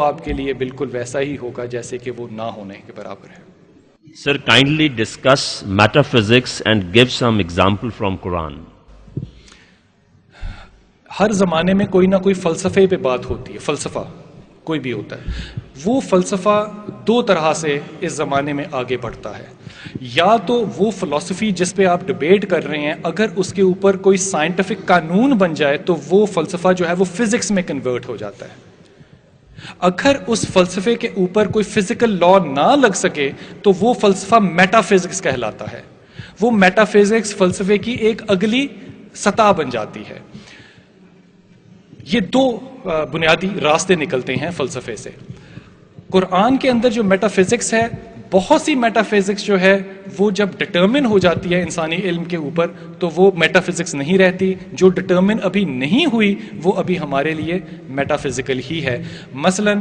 آپ کے لیے بالکل ویسا ہی ہوگا جیسے کہ وہ نہ ہونے کے برابر ہے. Sir, kindly discuss metaphysics and give some example from Quran. ہر زمانے میں کوئی نہ کوئی فلسفے پہ بات ہوتی ہے. فلسفہ کوئی بھی ہوتا ہے, وہ فلسفہ دو طرح سے اس زمانے میں آگے بڑھتا ہے. یا تو وہ فلسفی جس پہ آپ ڈبیٹ کر رہے ہیں, اگر اس کے اوپر کوئی سائنٹیفک قانون بن جائے تو وہ فلسفہ جو ہے وہ فزکس میں کنورٹ ہو جاتا ہے. اگر اس فلسفے کے اوپر کوئی فزیکل لا نہ لگ سکے تو وہ فلسفہ میٹا فزکس کہلاتا ہے. وہ میٹا فزکس فلسفے کی ایک اگلی سطح بن جاتی ہے. یہ دو بنیادی راستے نکلتے ہیں فلسفے سے. قرآن کے اندر جو میٹا فزکس ہے, بہت سی میٹا فزکس جو ہے وہ جب ڈٹرمن ہو جاتی ہے انسانی علم کے اوپر تو وہ میٹا فزکس نہیں رہتی. جو ڈٹرمن ابھی نہیں ہوئی وہ ابھی ہمارے لیے میٹا فزیکل ہی ہے. مثلا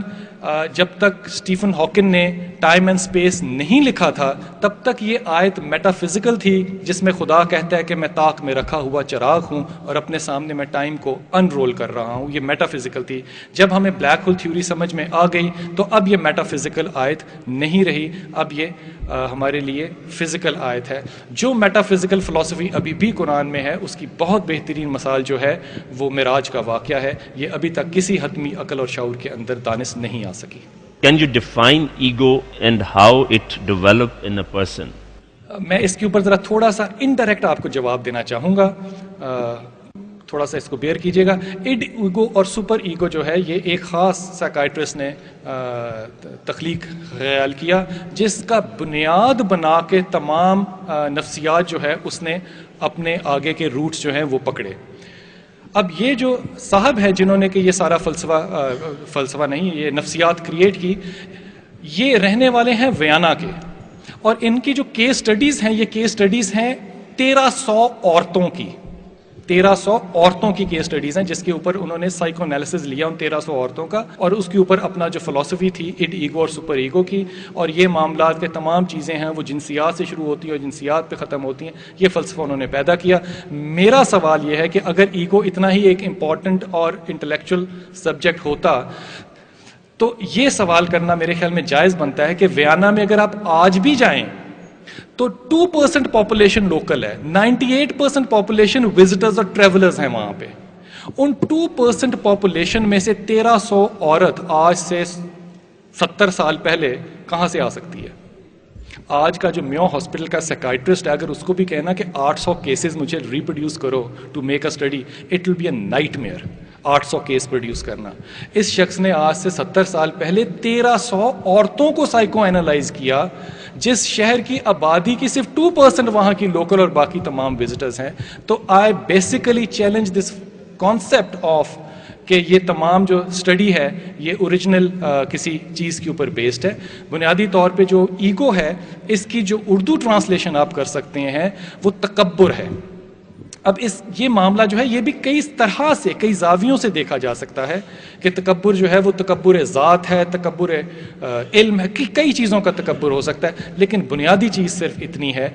جب تک اسٹیفن ہاکن نے ٹائم اینڈ اسپیس نہیں لکھا تھا تب تک یہ آیت میٹا فزیکل تھی جس میں خدا کہتا ہے کہ میں طاق میں رکھا ہوا چراغ ہوں اور اپنے سامنے میں ٹائم کو انرول کر رہا ہوں. یہ میٹا فزیکل تھی. جب ہمیں بلیک ہول تھیوری سمجھ میں آ گئی تو اب یہ میٹا فزیکل آیت نہیں رہی, اب یہ ہمارے لیے فزیکل آیت ہے. جو میٹا فزیکل فلسفی ابھی بھی قرآن میں ہے اس کی بہت بہترین مثال جو ہے وہ معراج کا واقعہ ہے. یہ ابھی تک کسی حتمی عقل اور شعور کے اندر دانست نہیں آ سکی. Can you define ego and how it developed in a person? میں اس کے اوپر ذرا تھوڑا سا انڈائریکٹ آپ کو جواب دینا چاہوں گا, تھوڑا سا اس کو بیئر کیجیے گا. اڈ ایگو اور سپر ایگو جو ہے یہ ایک خاص سائیکائٹرسٹ نے تخلیق خیال کیا جس کا بنیاد بنا کے تمام نفسیات جو ہے اس نے اپنے آگے کے روٹس جو ہیں وہ پکڑے. اب یہ جو صاحب ہے جنہوں نے کہ یہ سارا فلسفہ نہیں, یہ نفسیات کریٹ کی, یہ رہنے والے ہیں ویانا کے, اور ان کی جو کیس سٹڈیز ہیں یہ کیس سٹڈیز ہیں 1300 عورتوں کی. 1300 عورتوں کی کیس سٹڈیز ہیں جس کے اوپر انہوں نے سائیکو انالیسس لیا ان 1300 عورتوں کا, اور اس کے اوپر اپنا جو فلسفی تھی اڈ ایگو اور سپر ایگو کی, اور یہ معاملات کے تمام چیزیں ہیں وہ جنسیات سے شروع ہوتی ہیں اور جنسیات پہ ختم ہوتی ہیں. یہ فلسفہ انہوں نے پیدا کیا. میرا سوال یہ ہے کہ اگر ایگو اتنا ہی ایک امپورٹنٹ اور انٹلیکچوئل سبجیکٹ ہوتا تو یہ سوال کرنا میرے خیال میں جائز بنتا ہے کہ ویانا میں اگر آپ آج بھی جائیں تو 2% پاپولیشن لوکل ہے, 98% پاپولیشن وزٹرز اور ٹریولرز ہیں وہاں پہ. ان 2% پاپولیشن میں سے 1300 عورت آج سے 70 سال پہلے کہاں سے آ سکتی ہے؟ آج کا جو میو ہاسپٹل کا سائیکائٹرسٹ ہے اگر اس کو بھی کہنا کہ 800 کیسز مجھے ریپروڈیوس کرو to make a study, it will be a nightmare 800 case produce کرنا. اس شخص نے آج سے 70 سال پہلے 1300 عورتوں کو سائیکو اینالائز کیا جس شہر کی آبادی کی صرف 2% وہاں کی لوکل اور باقی تمام وزٹرز ہیں. تو I basically challenge this concept of کہ یہ تمام جو اسٹڈی ہے یہ اوریجنل کسی چیز کے اوپر بیسڈ ہے. بنیادی طور پہ جو ایگو ہے اس کی جو اردو ٹرانسلیشن آپ کر سکتے ہیں وہ تکبر ہے. اب یہ معاملہ جو ہے یہ بھی کئی طرح سے کئی زاویوں سے دیکھا جا سکتا ہے کہ تکبر جو ہے وہ تکبر ذات ہے, تکبر علم ہے, کئی چیزوں کا تکبر ہو سکتا ہے. لیکن بنیادی چیز صرف اتنی ہے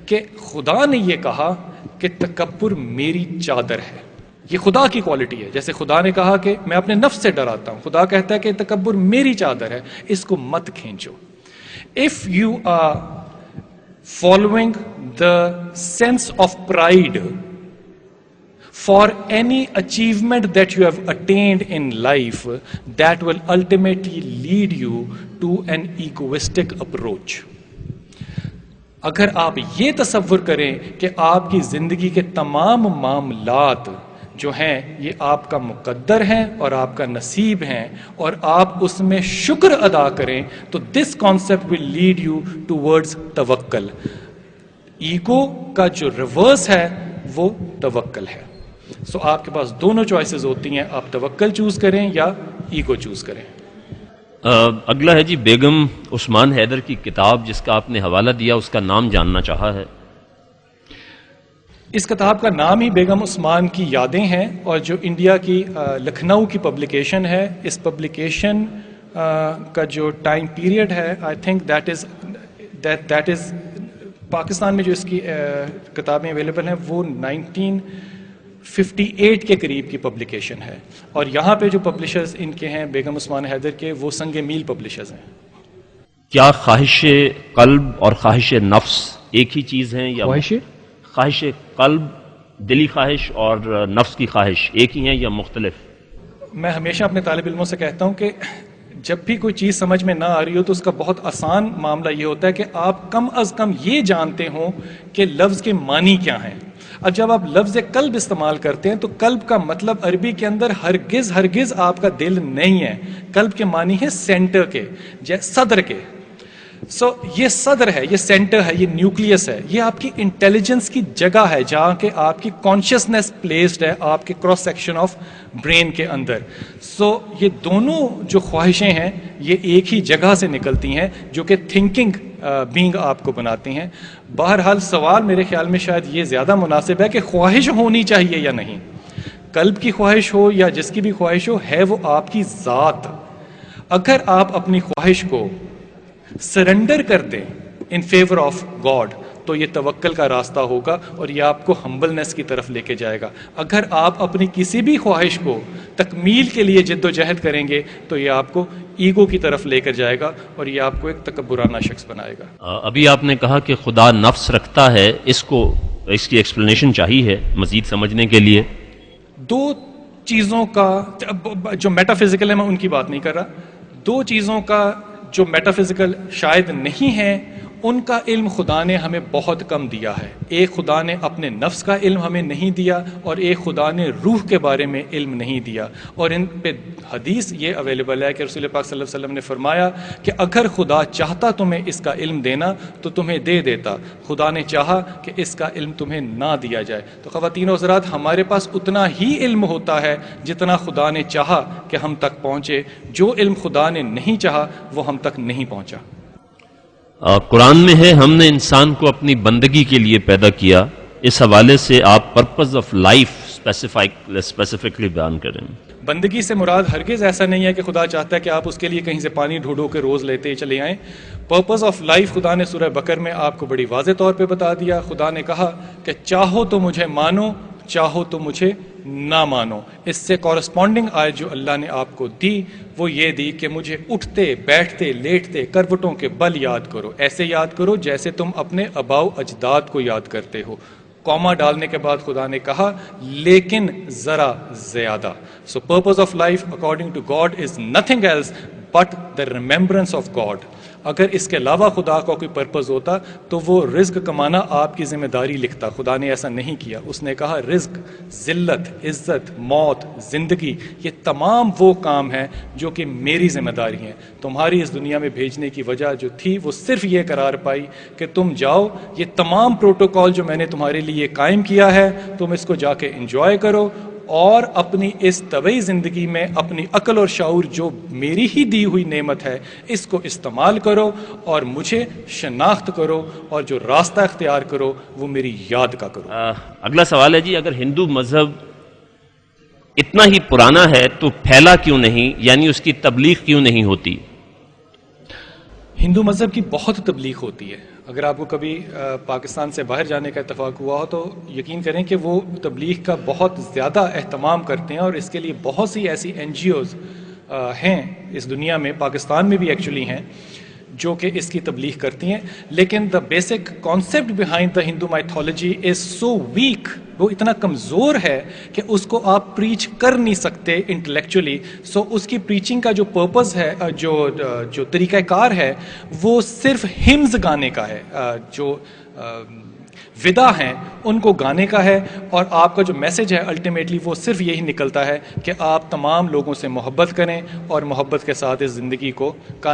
کہ خدا نے یہ کہا کہ تکبر میری چادر ہے. یہ خدا کی کوالٹی ہے. جیسے خدا نے کہا کہ میں اپنے نفس سے ڈراتا ہوں, خدا کہتا ہے کہ تکبر میری چادر ہے, اس کو مت کھینچو. If you are following the sense of pride for any achievement that you have attained in life, that will ultimately lead you to an egoistic approach. اگر آپ یہ تصور کریں کہ آپ کی زندگی کے تمام معاملات جو ہیں یہ آپ کا مقدر ہیں اور آپ کا نصیب ہیں اور آپ اس میں شکر ادا کریں تو this concept will lead you towards توکل. ایگو کا جو ریورس ہے وہ توکل ہے. سو آپ کے پاس دونوں چوائسیز ہوتی ہیں, آپ توکل چوز کریں یا ایگو چوز کریں. اگلا ہے جی بیگم عثمان حیدر کی کتاب جس کا آپ نے حوالہ دیا, اس کا نام جاننا چاہا ہے. اس کتاب کا نام ہی بیگم عثمان کی یادیں ہیں اور جو انڈیا کی لکھنؤ کی پبلیکیشن ہے, اس پبلیکیشن کا جو ٹائم پیریڈ ہے I think that is Pakistan میں جو اس کی کتابیں اویلیبل ہیں وہ 58 کے قریب کی پبلیکیشن ہے، اور یہاں پہ جو پبلشرز ان کے ہیں بیگم عثمان حیدر کے، وہ سنگ میل پبلشرز ہیں۔ کیا خواہش قلب اور خواہش نفس ایک ہی چیز ہیں، یا خواہش قلب دلی خواہش اور نفس کی خواہش ایک ہی ہیں یا مختلف؟ میں ہمیشہ اپنے طالب علموں سے کہتا ہوں کہ جب بھی کوئی چیز سمجھ میں نہ آ رہی ہو تو اس کا بہت آسان معاملہ یہ ہوتا ہے کہ آپ کم از کم یہ جانتے ہوں کہ لفظ کے معنی کیا ہیں۔ اب جب آپ لفظ قلب استعمال کرتے ہیں تو قلب کا مطلب عربی کے اندر ہرگز آپ کا دل نہیں ہے، قلب کے معنی ہے سینٹر کے، صدر کے۔ یہ صدر ہے، یہ سینٹر ہے، یہ نیوکلیس ہے، یہ آپ کی انٹیلیجنس کی جگہ ہے جہاں کہ آپ کی کانشیسنس پلیسڈ ہے آپ کے کراس سیکشن آف برین کے اندر۔ یہ دونوں جو خواہشیں ہیں یہ ایک ہی جگہ سے نکلتی ہیں جو کہ تھنکنگ بینگ آپ کو بناتی ہیں۔ بہرحال سوال میرے خیال میں شاید یہ زیادہ مناسب ہے کہ خواہش ہونی چاہیے یا نہیں، قلب کی خواہش ہو یا جس کی بھی خواہش ہو، ہے وہ آپ کی ذات۔ اگر آپ اپنی خواہش کو سرنڈر کر دیں ان فیور آف گاڈ تو یہ توکل کا راستہ ہوگا اور یہ آپ کو ہمبلنس کی طرف لے کے جائے گا۔ اگر آپ اپنی کسی بھی خواہش کو تکمیل کے لیے جد و جہد کریں گے تو یہ آپ کو ایگو کی طرف لے کر جائے گا اور یہ آپ کو ایک تکبرانہ شخص بنائے گا۔ ابھی آپ نے کہا کہ خدا نفس رکھتا ہے، اس کی ایکسپلینیشن چاہیے مزید سمجھنے کے لیے۔ دو چیزوں کا جو میٹا فزیکل ہے، میں ان کی بات نہیں کر رہا، دو چیزوں کا جو میٹا فزیکل شاید نہیں ہے ان کا علم خدا نے ہمیں بہت کم دیا ہے۔ ایک خدا نے اپنے نفس کا علم ہمیں نہیں دیا اور ایک خدا نے روح کے بارے میں علم نہیں دیا، اور ان پہ حدیث یہ اویلیبل ہے کہ رسول پاک صلی اللہ علیہ وسلم نے فرمایا کہ اگر خدا چاہتا تمہیں اس کا علم دینا تو تمہیں دے دیتا، خدا نے چاہا کہ اس کا علم تمہیں نہ دیا جائے۔ تو خواتین و حضرات، ہمارے پاس اتنا ہی علم ہوتا ہے جتنا خدا نے چاہا کہ ہم تک پہنچے، جو علم خدا نے نہیں چاہا وہ ہم تک نہیں پہنچا۔ قرآن میں ہے ہم نے انسان کو اپنی بندگی کے لیے پیدا کیا، اس حوالے سے آپ پرپز آف لائف اسپیسیفکلی بیان کریں۔ بندگی سے مراد ہرگز ایسا نہیں ہے کہ خدا چاہتا ہے کہ آپ اس کے لیے کہیں سے پانی ڈھونڈو کے روز لیتے چلے آئیں۔ پرپز آف لائف خدا نے سورہ بقر میں آپ کو بڑی واضح طور پہ بتا دیا۔ خدا نے کہا کہ چاہو تو مجھے مانو، چاہو تو مجھے نہ مانو۔ اس سے کورسپونڈنگ آیت جو اللہ نے آپ کو دی وہ یہ دی کہ مجھے اٹھتے بیٹھتے لیٹتے کروٹوں کے بل یاد کرو، ایسے یاد کرو جیسے تم اپنے آباء و اجداد کو یاد کرتے ہو۔ کوما ڈالنے کے بعد خدا نے کہا لیکن ذرا زیادہ۔ So purpose of life according to God is nothing else but the remembrance of God. اگر اس کے علاوہ خدا کا کوئی پرپز ہوتا تو وہ رزق کمانا آپ کی ذمہ داری لکھتا۔ خدا نے ایسا نہیں کیا، اس نے کہا رزق، ذلت، عزت، موت، زندگی، یہ تمام وہ کام ہیں جو کہ میری ذمہ داری ہیں۔ تمہاری اس دنیا میں بھیجنے کی وجہ جو تھی وہ صرف یہ قرار پائی کہ تم جاؤ، یہ تمام پروٹوکول جو میں نے تمہارے لیے قائم کیا ہے تم اس کو جا کے انجوائے کرو، اور اپنی اس طبعی زندگی میں اپنی عقل اور شعور جو میری ہی دی ہوئی نعمت ہے اس کو استعمال کرو اور مجھے شناخت کرو، اور جو راستہ اختیار کرو وہ میری یاد کا کرو۔ اگلا سوال ہے جی، اگر ہندو مذہب اتنا ہی پرانا ہے تو پھیلا کیوں نہیں، یعنی اس کی تبلیغ کیوں نہیں ہوتی؟ ہندو مذہب کی بہت تبلیغ ہوتی ہے۔ اگر آپ کو کبھی پاکستان سے باہر جانے کا اتفاق ہوا ہو تو یقین کریں کہ وہ تبلیغ کا بہت زیادہ اہتمام کرتے ہیں، اور اس کے لیے بہت سی ایسی NGOs ہیں اس دنیا میں، پاکستان میں بھی ایکچولی ہیں، جو کہ اس کی تبلیغ کرتی ہیں۔ لیکن the basic concept behind the Hindu mythology is so week, وہ اتنا کمزور ہے کہ اس کو آپ پریچ کر نہیں سکتے انٹلیکچولی۔ سو اس کی پریچنگ کا جو پرپز ہے، جو طریقہ کار ہے، وہ صرف ہمز گانے کا ہے، جو ودا ہیں ان کو گانے کا ہے، اور آپ کا جو میسج ہے الٹیمیٹلی وہ صرف یہی نکلتا ہے کہ آپ تمام لوگوں سے محبت کریں اور محبت کے ساتھ اس زندگی کو